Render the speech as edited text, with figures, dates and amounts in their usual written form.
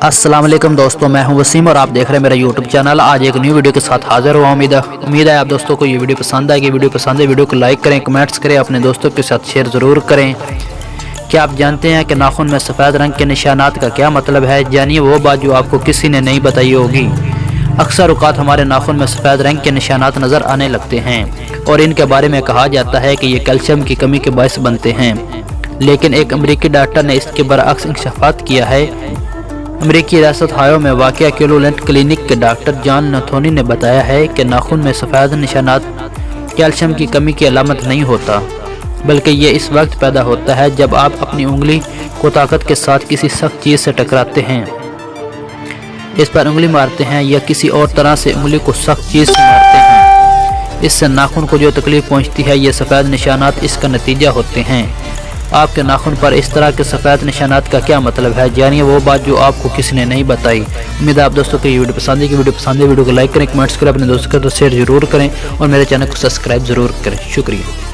अस्सलाम वालेकुम दोस्तों, मैं हूं वसीम और आप देख रहे हैं मेरा यूट्यूब चैनल। आज एक न्यू वीडियो के साथ हाजिर हुआ। उम्मीद है आप दोस्तों को ये वीडियो पसंद आएगी। वीडियो पसंद है वीडियो को लाइक करें, कमेंट्स करें, अपने दोस्तों के साथ शेयर ज़रूर करें। क्या आप जानते हैं कि नाखून में सफ़ेद रंग के निशानात का क्या मतलब है? जानिए वो बात जो आपको किसी ने नहीं बताई होगी। अक्सर औक़ात हमारे नाखून में सफ़ेद रंग के निशानात नज़र आने लगते हैं और इनके बारे में कहा जाता है कि ये कैल्शियम की कमी के बायस बनते हैं, लेकिन एक अमरीकी डॉक्टर ने इसके बरअक्स इंकशाफात किया है। अमेरिकी रियासत ओहायो में वाक़या क्लीवलैंड क्लिनिक के डॉक्टर जॉन नथोनी ने बताया है कि नाखून में सफ़ेद निशानात कैल्शियम की कमी की अलामत नहीं होता, बल्कि ये इस वक्त पैदा होता है जब आप अपनी उंगली को ताकत के साथ किसी सख्त चीज़ से टकराते हैं, इस पर उंगली मारते हैं या किसी और तरह से उंगली को सख्त चीज़ से मारते हैं। इससे नाखून को जो तकलीफ़ पहुँचती है, ये सफ़ेद निशानात इसका नतीजा होते हैं। आपके नाखून पर इस तरह के सफ़ेद निशानात का क्या मतलब है? जानिए वो बात जो आपको किसी ने नहीं बताई। उम्मीद है आप दोस्तों को ये वीडियो पसंद है। वीडियो को लाइक करें, कमेंट्स करें, अपने दोस्तों के साथ शेयर जरूर करें और मेरे चैनल को सब्सक्राइब जरूर करें। शुक्रिया।